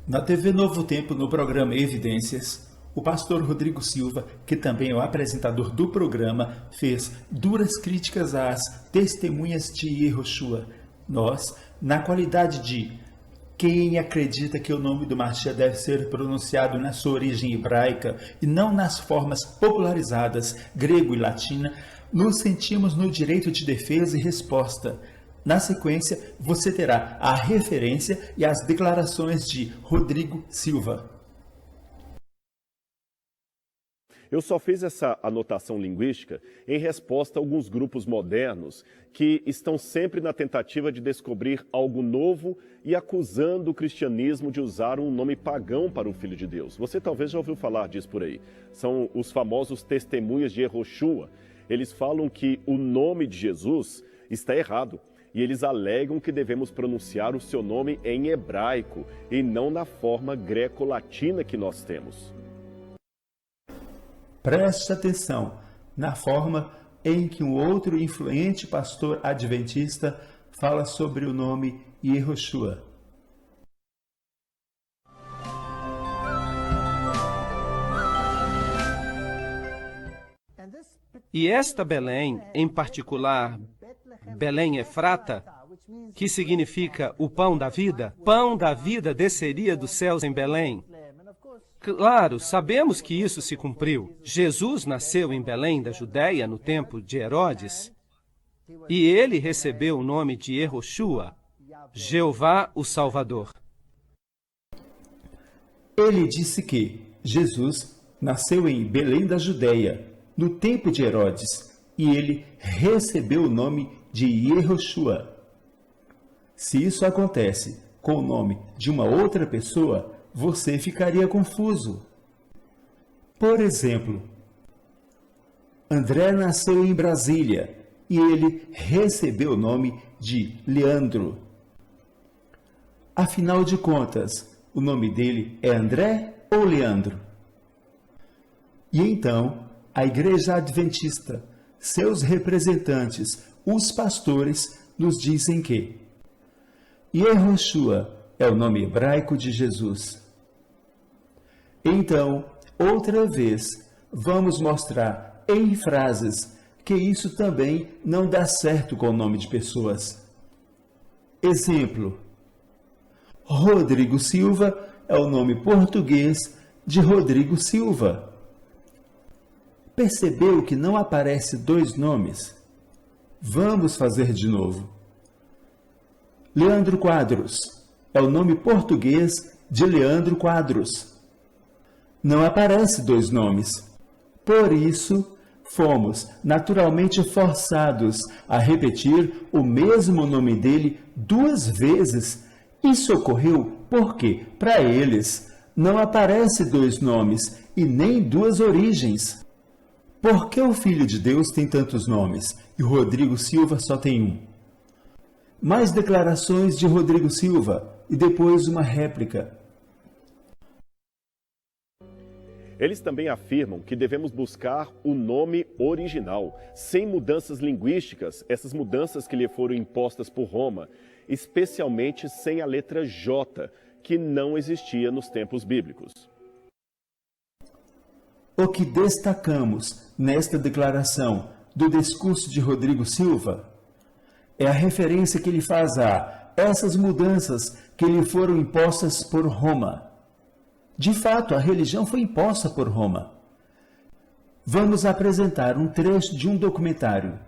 Na TV Novo Tempo, no programa Evidências, o pastor Rodrigo Silva, que também é o apresentador do programa, fez duras críticas às testemunhas de Yehoshua. Nós, na qualidade de quem acredita que o nome do Mashiach deve ser pronunciado na sua origem hebraica e não nas formas popularizadas grego e latina, nos sentimos no direito de defesa e resposta. Na sequência, você terá a referência e as declarações de Rodrigo Silva. Eu só fiz essa anotação linguística em resposta a alguns grupos modernos que estão sempre na tentativa de descobrir algo novo e acusando o cristianismo de usar um nome pagão para o Filho de Deus. Você talvez já ouviu falar disso por aí. São os famosos testemunhas de Yehoshua. Eles falam que o nome de Jesus está errado. E eles alegam que devemos pronunciar o seu nome em hebraico e não na forma greco-latina que nós temos. Preste atenção na forma em que um outro influente pastor adventista fala sobre o nome Yehoshua. E esta Belém, em particular, Belém Efrata, que significa o pão da vida desceria dos céus em Belém. Claro, sabemos que isso se cumpriu. Jesus nasceu em Belém da Judéia no tempo de Herodes, e ele recebeu o nome de Yehoshua, Jeová o Salvador. Ele disse que Jesus nasceu em Belém da Judéia, no tempo de Herodes, e ele recebeu o nome de Yehoshua. Se isso acontece com o nome de uma outra pessoa, você ficaria confuso. Por exemplo, André nasceu em Brasília e ele recebeu o nome de Leandro. Afinal de contas, o nome dele é André ou Leandro? E então, a Igreja Adventista, seus representantes, os pastores, nos dizem que Yehoshua é o nome hebraico de Jesus. Então, outra vez, vamos mostrar em frases que isso também não dá certo com o nome de pessoas. Exemplo: Rodrigo Silva é o nome português de Rodrigo Silva. Percebeu que não aparece dois nomes? Vamos fazer de novo. Leandro Quadros é o nome português de Leandro Quadros. Não aparece dois nomes. Por isso, fomos naturalmente forçados a repetir o mesmo nome dele duas vezes. Isso ocorreu porque, para eles, não aparece dois nomes e nem duas origens. Por que o Filho de Deus tem tantos nomes e Rodrigo Silva só tem um? Mais declarações de Rodrigo Silva e depois uma réplica. Eles também afirmam que devemos buscar o nome original, sem mudanças linguísticas, essas mudanças que lhe foram impostas por Roma, especialmente sem a letra J, que não existia nos tempos bíblicos. O que destacamos nesta declaração do discurso de Rodrigo Silva é a referência que ele faz a essas mudanças que lhe foram impostas por Roma. De fato, a religião foi imposta por Roma. Vamos apresentar um trecho de um documentário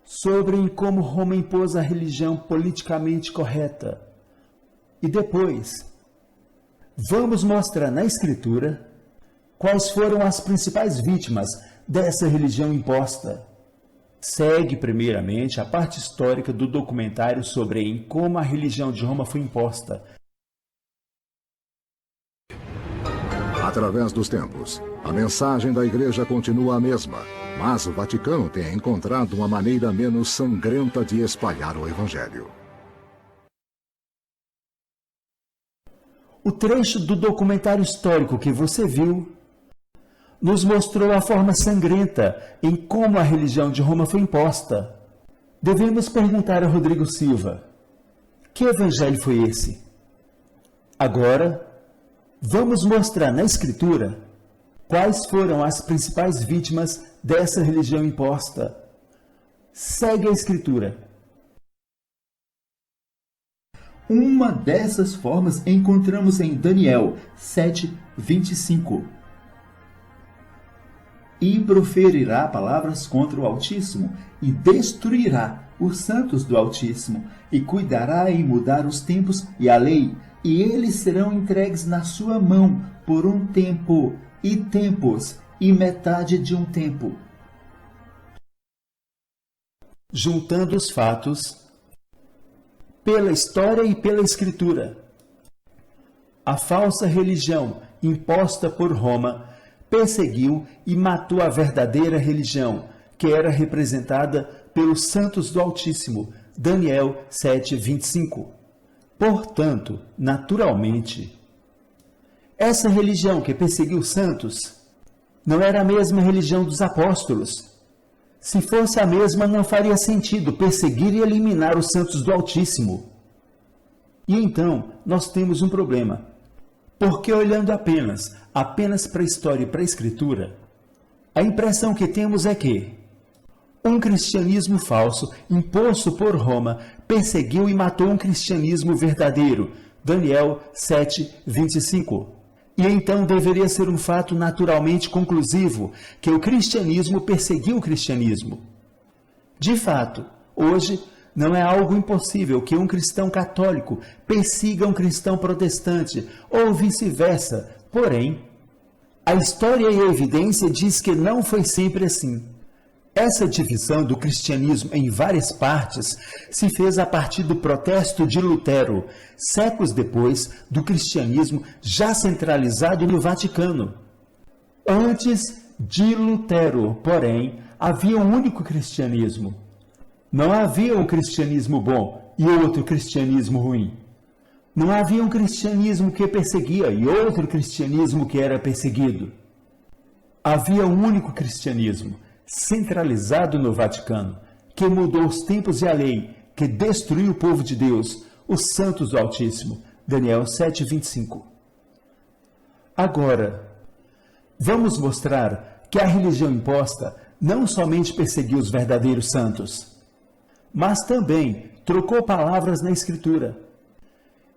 sobre como Roma impôs a religião politicamente correta. E depois, vamos mostrar na Escritura quais foram as principais vítimas dessa religião imposta. Segue primeiramente a parte histórica do documentário sobre como a religião de Roma foi imposta. Através dos tempos, a mensagem da Igreja continua a mesma, mas o Vaticano tem encontrado uma maneira menos sangrenta de espalhar o Evangelho. O trecho do documentário histórico que você viu nos mostrou a forma sangrenta em como a religião de Roma foi imposta. Devemos perguntar a Rodrigo Silva: que evangelho foi esse? Agora, vamos mostrar na Escritura quais foram as principais vítimas dessa religião imposta. Segue a Escritura. Uma dessas formas encontramos em Daniel 7:25. E proferirá palavras contra o Altíssimo, e destruirá os santos do Altíssimo, e cuidará em mudar os tempos e a lei, e eles serão entregues na sua mão por um tempo, e tempos, e metade de um tempo. Juntando os fatos, pela história e pela Escritura, a falsa religião imposta por Roma perseguiu e matou a verdadeira religião, que era representada pelos santos do Altíssimo, Daniel 7:25. Portanto, naturalmente, essa religião que perseguiu os santos não era a mesma religião dos apóstolos. Se fosse a mesma, não faria sentido perseguir e eliminar os santos do Altíssimo. E então, nós temos um problema. Porque olhando apenas para a história e para a Escritura, a impressão que temos é que um cristianismo falso, imposto por Roma, perseguiu e matou um cristianismo verdadeiro. Daniel 7:25. E então deveria ser um fato naturalmente conclusivo que o cristianismo perseguiu o cristianismo. De fato, hoje não é algo impossível que um cristão católico persiga um cristão protestante, ou vice-versa. Porém, a história e a evidência diz que não foi sempre assim. Essa divisão do cristianismo em várias partes se fez a partir do protesto de Lutero, séculos depois do cristianismo já centralizado no Vaticano. Antes de Lutero, porém, havia um único cristianismo. Não havia um cristianismo bom e outro cristianismo ruim. Não havia um cristianismo que perseguia e outro cristianismo que era perseguido. Havia um único cristianismo, centralizado no Vaticano, que mudou os tempos e a lei, que destruiu o povo de Deus, os santos do Altíssimo. Daniel 7:25. Agora, vamos mostrar que a religião imposta não somente perseguiu os verdadeiros santos, mas também trocou palavras na Escritura.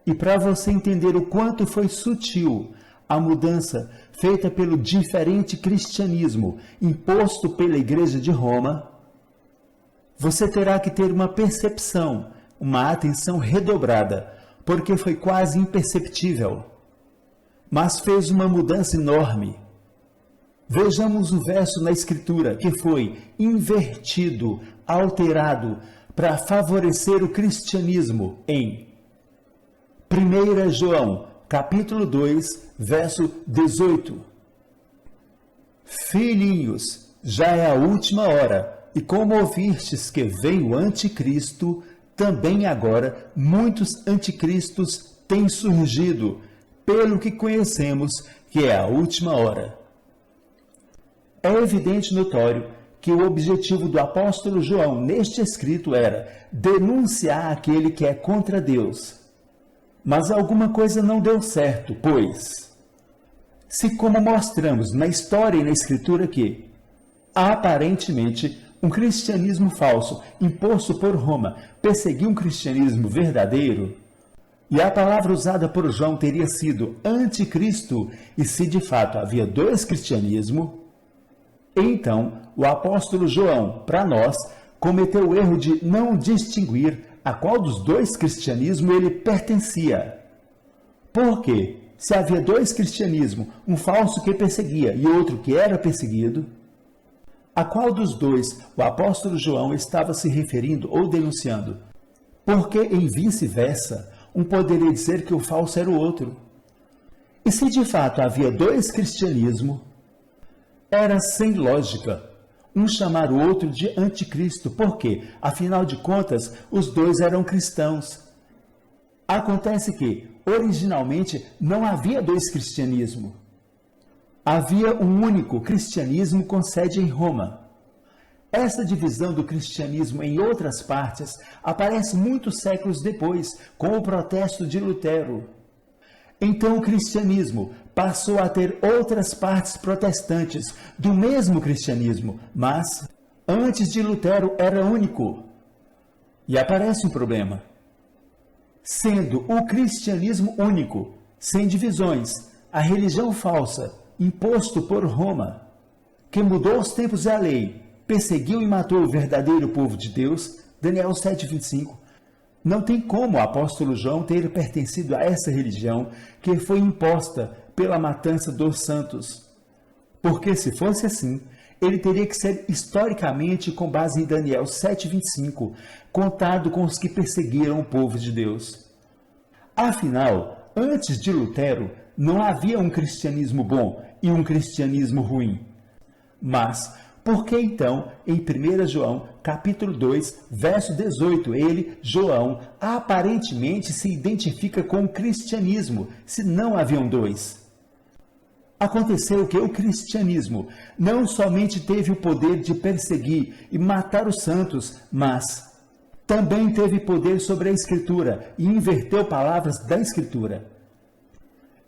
E para você entender o quanto foi sutil a mudança feita pelo diferente cristianismo imposto pela Igreja de Roma, você terá que ter uma percepção, uma atenção redobrada, porque foi quase imperceptível, mas fez uma mudança enorme. Vejamos o verso na Escritura que foi invertido, alterado, para favorecer o cristianismo em 1 João, capítulo 2, verso 18. Filhinhos, já é a última hora, e como ouvistes que veio o anticristo, também agora muitos anticristos têm surgido, pelo que conhecemos que é a última hora. É evidente e notório que o objetivo do apóstolo João neste escrito era denunciar aquele que é contra Deus. Mas alguma coisa não deu certo, pois, se como mostramos na história e na Escritura que, aparentemente, um cristianismo falso imposto por Roma perseguiu um cristianismo verdadeiro, e a palavra usada por João teria sido anticristo, e se de fato havia dois cristianismos, então o apóstolo João, para nós, cometeu o erro de não distinguir a qual dos dois cristianismos ele pertencia. Porque, se havia dois cristianismos, um falso que perseguia e outro que era perseguido, a qual dos dois o apóstolo João estava se referindo ou denunciando? Porque, em vice-versa, um poderia dizer que o falso era o outro. E se de fato havia dois cristianismos, era sem lógica um chamar o outro de anticristo, porque, afinal de contas, os dois eram cristãos. Acontece que, originalmente, não havia dois cristianismos. havia um único cristianismo com sede em Roma. Essa divisão do cristianismo em outras partes aparece muitos séculos depois, com o protesto de Lutero. Então o cristianismo passou a ter outras partes protestantes do mesmo cristianismo, mas antes de Lutero era único. E aparece um problema. Sendo o cristianismo único, sem divisões, a religião falsa, imposto por Roma, que mudou os tempos e a lei, perseguiu e matou o verdadeiro povo de Deus, Daniel 7,25, não tem como o apóstolo João ter pertencido a essa religião que foi imposta pela matança dos santos. Porque se fosse assim, ele teria que ser historicamente com base em Daniel 7,25, contado com os que perseguiram o povo de Deus. Afinal, antes de Lutero, não havia um cristianismo bom e um cristianismo ruim. Mas, por que então, em 1 João, capítulo 2, verso 18, ele, João, aparentemente se identifica com o cristianismo, se não haviam dois? Aconteceu que o cristianismo não somente teve o poder de perseguir e matar os santos, mas também teve poder sobre a Escritura e inverteu palavras da Escritura.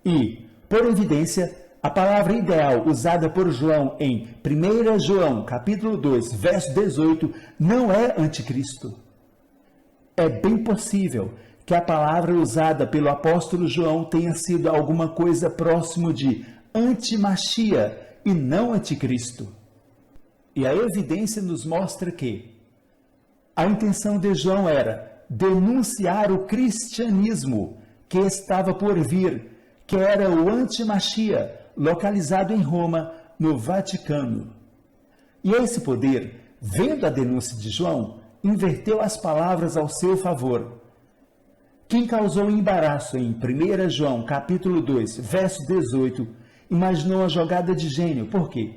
E, por evidência, a palavra ideal usada por João em 1 João, capítulo 2, verso 18, não é anticristo. É bem possível que a palavra usada pelo apóstolo João tenha sido alguma coisa próximo de antimachia e não anticristo. E a evidência nos mostra que a intenção de João era denunciar o cristianismo que estava por vir, que era o antimachia, localizado em Roma, no Vaticano. E esse poder, vendo a denúncia de João, inverteu as palavras ao seu favor. Quem causou embaraço em 1 João, capítulo 2, verso 18, imaginou a jogada de gênio. Por quê?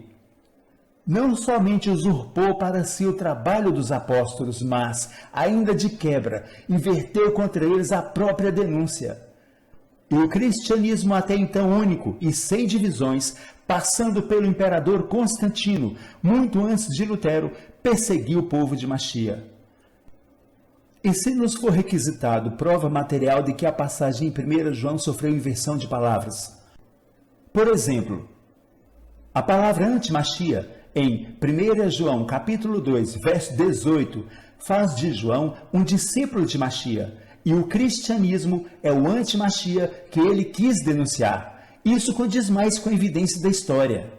Não somente usurpou para si o trabalho dos apóstolos, mas, ainda de quebra, inverteu contra eles a própria denúncia. E o cristianismo até então único e sem divisões, passando pelo imperador Constantino, muito antes de Lutero, perseguiu o povo de Machia. E se nos for requisitado prova material de que a passagem em 1 João sofreu inversão de palavras? Por exemplo, a palavra antimachia, em 1 João capítulo 2, verso 18, faz de João um discípulo de Machia, e o cristianismo é o antimachia que ele quis denunciar. Isso condiz mais com a evidência da história.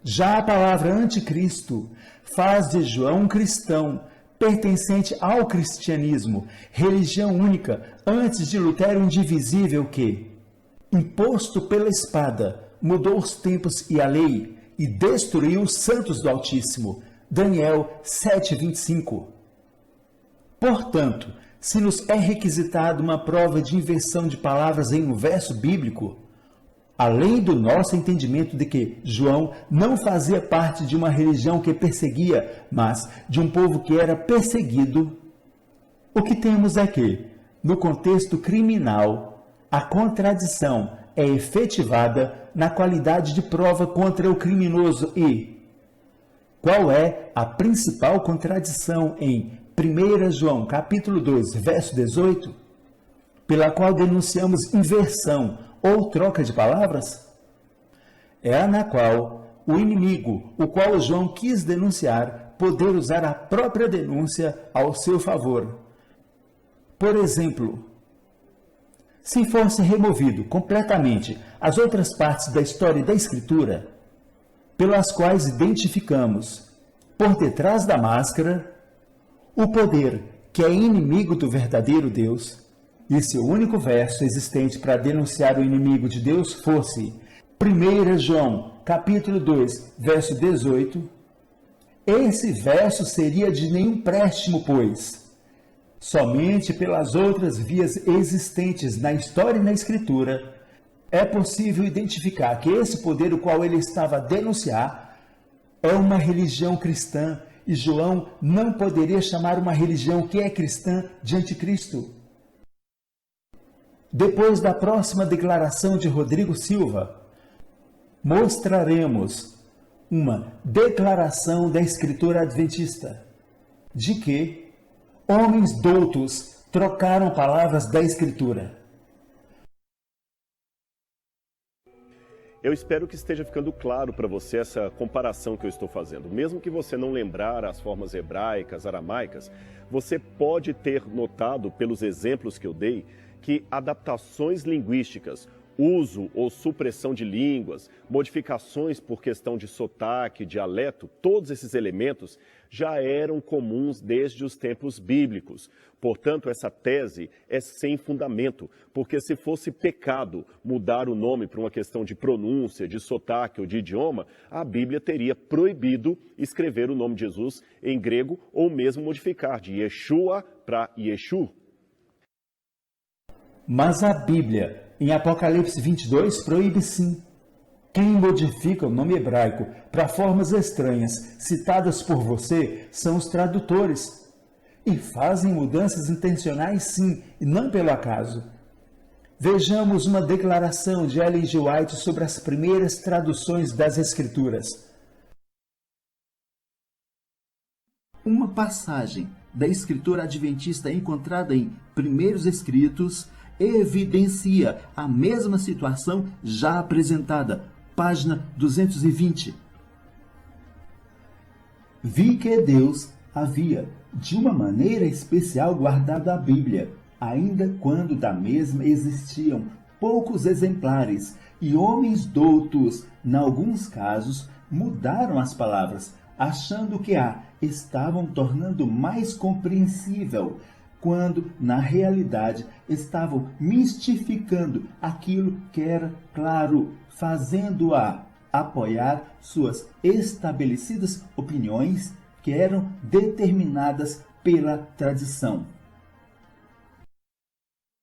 Já a palavra anticristo faz de João um cristão, pertencente ao cristianismo, religião única, antes de Lutero indivisível que, imposto pela espada, mudou os tempos e a lei e destruiu os santos do Altíssimo. Daniel 7,25. Portanto, se nos é requisitado uma prova de inversão de palavras em um verso bíblico, além do nosso entendimento de que João não fazia parte de uma religião que perseguia, mas de um povo que era perseguido, o que temos é que, no contexto criminal, a contradição é efetivada na qualidade de prova contra o criminoso. E qual é a principal contradição em 1 João capítulo 2, verso 18, pela qual denunciamos inversão ou troca de palavras? É a na qual o inimigo, o qual João quis denunciar, poder usar a própria denúncia ao seu favor. Por exemplo, se fosse removido completamente as outras partes da história e da Escritura, pelas quais identificamos, por detrás da máscara, o poder que é inimigo do verdadeiro Deus, e se o único verso existente para denunciar o inimigo de Deus fosse 1 João, capítulo 2, verso 18, esse verso seria de nenhum préstimo, pois somente pelas outras vias existentes na história e na Escritura é possível identificar que esse poder o qual ele estava a denunciar é uma religião cristã, e João não poderia chamar uma religião que é cristã de anticristo. Depois da próxima declaração de Rodrigo Silva, mostraremos uma declaração da Escritura Adventista de que homens doutos trocaram palavras da Escritura. Eu espero que esteja ficando claro para você essa comparação que eu estou fazendo. Mesmo que você não lembrar as formas hebraicas, aramaicas, você pode ter notado pelos exemplos que eu dei que adaptações linguísticas, uso ou supressão de línguas, modificações por questão de sotaque, dialeto, todos esses elementos já eram comuns desde os tempos bíblicos. Portanto, essa tese é sem fundamento, porque se fosse pecado mudar o nome para uma questão de pronúncia, de sotaque ou de idioma, a Bíblia teria proibido escrever o nome de Jesus em grego ou mesmo modificar de Yeshua para Yeshu. Mas a Bíblia, em Apocalipse 22, proíbe sim. Quem modifica o nome hebraico para formas estranhas citadas por você são os tradutores. E fazem mudanças intencionais sim, e não pelo acaso. Vejamos uma declaração de Ellen G. White sobre as primeiras traduções das Escrituras. Uma passagem da Escritura Adventista encontrada em Primeiros Escritos evidencia a mesma situação já apresentada. Página 220. Vi que Deus havia, de uma maneira especial, guardado a Bíblia, ainda quando da mesma existiam poucos exemplares, e homens doutos, em alguns casos, mudaram as palavras, achando que a estavam tornando mais compreensível, quando, na realidade, estavam mistificando aquilo que era claro, fazendo-a apoiar suas estabelecidas opiniões que eram determinadas pela tradição.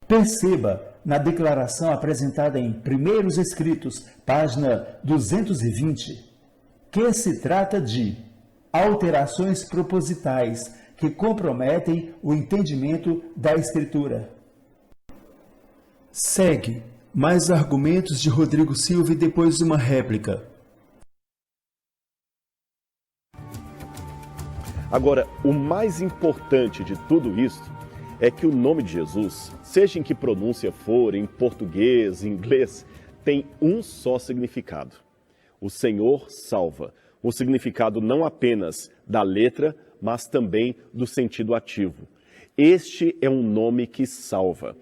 Perceba na declaração apresentada em Primeiros Escritos, página 220, que se trata de alterações propositais que comprometem o entendimento da Escritura. Segue mais argumentos de Rodrigo Silva e depois uma réplica. Agora, o mais importante de tudo isso é que o nome de Jesus, seja em que pronúncia for, em português, em inglês, tem um só significado. O Senhor salva. O significado não apenas da letra, mas também do sentido ativo. Este é um nome que salva.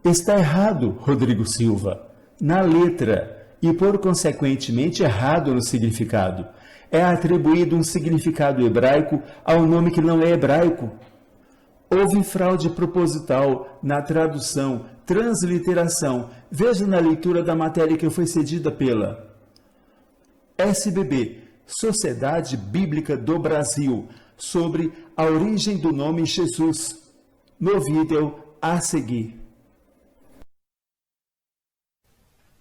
Está errado, Rodrigo Silva, na letra e, por consequentemente, errado no significado. É atribuído um significado hebraico ao nome que não é hebraico. Houve fraude proposital na tradução, transliteração. Veja na leitura da matéria que foi cedida pela SBB, Sociedade Bíblica do Brasil, sobre a origem do nome Jesus, no vídeo a seguir.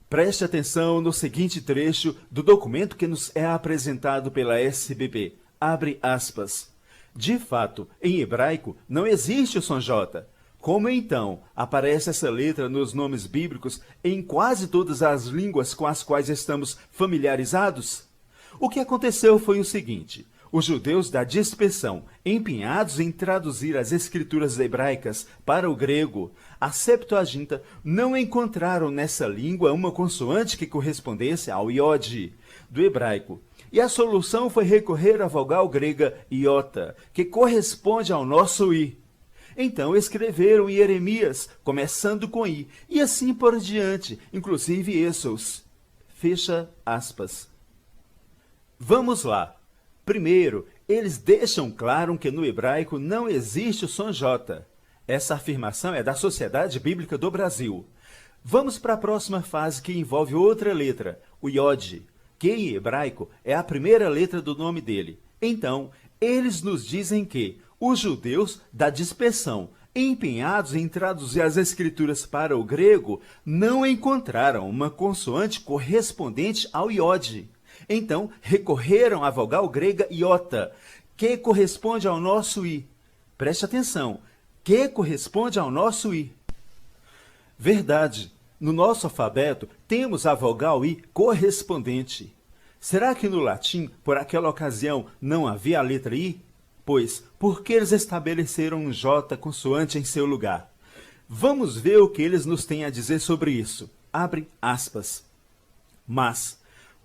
Preste atenção no seguinte trecho do documento que nos é apresentado pela SBB. Abre aspas. De fato, em hebraico não existe o som J. Como então aparece essa letra nos nomes bíblicos em quase todas as línguas com as quais estamos familiarizados? O que aconteceu foi o seguinte: os judeus da dispersão, empenhados em traduzir as escrituras hebraicas para o grego, a Septuaginta, não encontraram nessa língua uma consoante que correspondesse ao iode do hebraico. E a solução foi recorrer à vogal grega iota, que corresponde ao nosso i. Então escreveram Jeremias, começando com i, e assim por diante, inclusive Essos. Fecha aspas. Vamos lá. Primeiro, eles deixam claro que no hebraico não existe o som J. Essa afirmação é da Sociedade Bíblica do Brasil. Vamos para a próxima fase, que envolve outra letra, o iode, que em hebraico é a primeira letra do nome dele. Então, eles nos dizem que os judeus da dispersão, empenhados em traduzir as escrituras para o grego, não encontraram uma consoante correspondente ao iode. Então, recorreram à vogal grega iota, que corresponde ao nosso i. Preste atenção, que corresponde ao nosso i. Verdade, No nosso alfabeto, temos a vogal I correspondente. Será que no latim, por aquela ocasião, não havia a letra I? Pois, por que eles estabeleceram um J consoante em seu lugar? Vamos ver o que eles nos têm a dizer sobre isso. Abre aspas. Mas,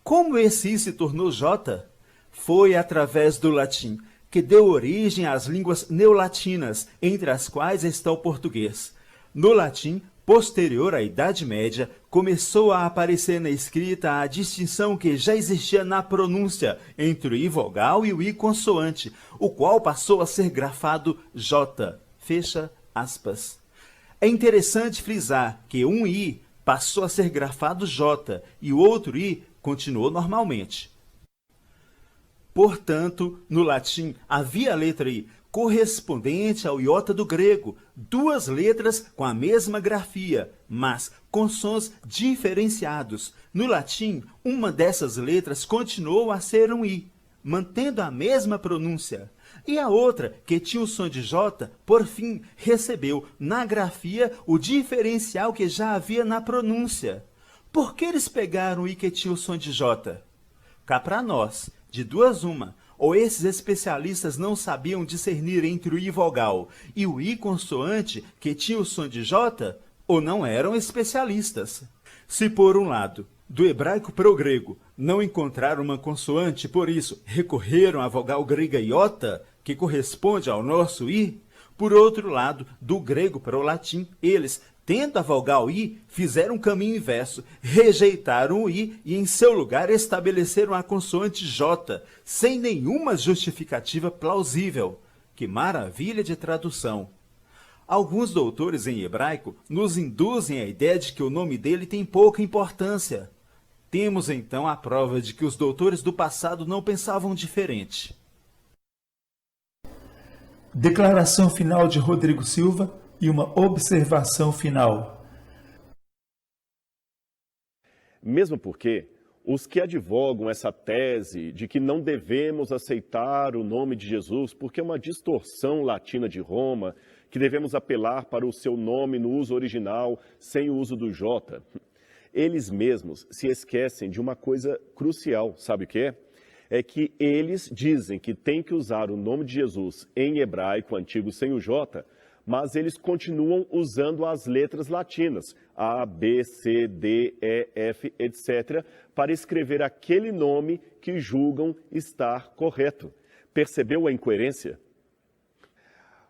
como esse I se tornou J? Foi através do latim, que deu origem às línguas neolatinas, entre as quais está o português. No latim, posterior à Idade Média, começou a aparecer na escrita a distinção que já existia na pronúncia entre o I vogal e o I consoante, o qual passou a ser grafado J. Fecha aspas. É interessante frisar que um I passou a ser grafado J e o outro I continuou normalmente. Portanto, no latim havia a letra I correspondente ao iota do grego, duas letras com a mesma grafia, mas com sons diferenciados. No latim, uma dessas letras continuou a ser um I, mantendo a mesma pronúncia. E a outra, que tinha o som de J, por fim, recebeu na grafia o diferencial que já havia na pronúncia. Por que eles pegaram o I que tinha o som de J? Cá para nós, de duas uma, ou esses especialistas não sabiam discernir entre o I vogal e o I consoante que tinha o som de J, ou não eram especialistas. Se por um lado, do hebraico para o grego, não encontraram uma consoante, por isso recorreram à vogal grega iota, que corresponde ao nosso I, por outro lado, do grego para o latim, eles, tendo a vogal I, fizeram um caminho inverso, rejeitaram o I e em seu lugar estabeleceram a consoante J, sem nenhuma justificativa plausível. Que maravilha de tradução! Alguns doutores em hebraico nos induzem à ideia de que o nome dele tem pouca importância. Temos então a prova de que os doutores do passado não pensavam diferente. Declaração final de Rodrigo Silva e uma observação final. Mesmo porque os que advogam essa tese de que não devemos aceitar o nome de Jesus porque é uma distorção latina de Roma, que devemos apelar para o seu nome no uso original sem o uso do J, eles mesmos se esquecem de uma coisa crucial, sabe o que é? É que eles dizem que tem que usar o nome de Jesus em hebraico antigo sem o J, mas eles continuam usando as letras latinas, A, B, C, D, E, F, etc., para escrever aquele nome que julgam estar correto. Percebeu a incoerência?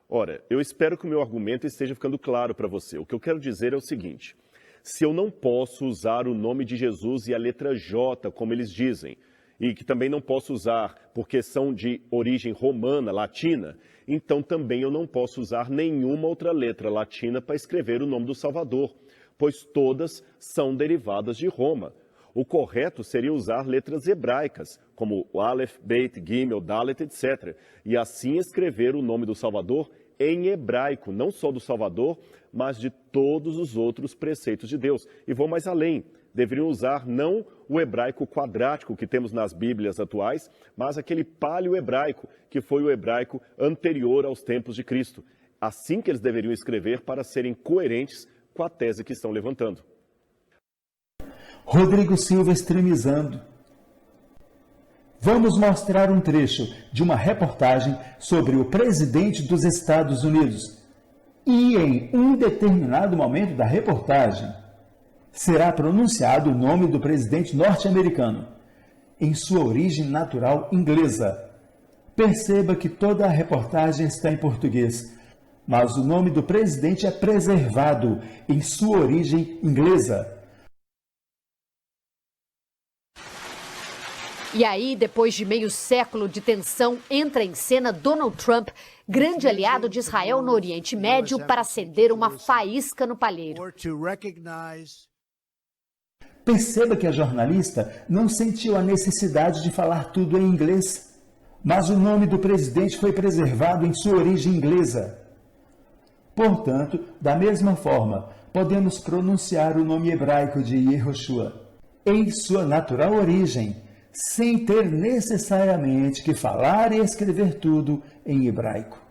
Ora, eu espero que o meu argumento esteja ficando claro para você. O que eu quero dizer é o seguinte: se eu não posso usar o nome de Jesus e a letra J, como eles dizem, e que também não posso usar porque são de origem romana, latina, então também eu não posso usar nenhuma outra letra latina para escrever o nome do Salvador, pois todas são derivadas de Roma. O correto seria usar letras hebraicas, como o Aleph, Beit, Gimel, Dalet, etc., e assim escrever o nome do Salvador em hebraico, não só do Salvador, mas de todos os outros preceitos de Deus. E vou mais além. Deveriam usar não o hebraico quadrático que temos nas Bíblias atuais, mas aquele paleo-hebraico, que foi o hebraico anterior aos tempos de Cristo. Assim que eles deveriam escrever para serem coerentes com a tese que estão levantando. Rodrigo Silva extremizando. Vamos mostrar um trecho de uma reportagem sobre o presidente dos Estados Unidos. E em um determinado momento da reportagem, será pronunciado o nome do presidente norte-americano, em sua origem natural inglesa. Perceba que toda a reportagem está em português, mas o nome do presidente é preservado em sua origem inglesa. E aí, depois de meio século de tensão, entra em cena Donald Trump, grande aliado de Israel no Oriente Médio, para acender uma faísca no palheiro. Perceba que a jornalista não sentiu a necessidade de falar tudo em inglês, mas o nome do presidente foi preservado em sua origem inglesa. Portanto, da mesma forma, podemos pronunciar o nome hebraico de Yehoshua em sua natural origem, sem ter necessariamente que falar e escrever tudo em hebraico.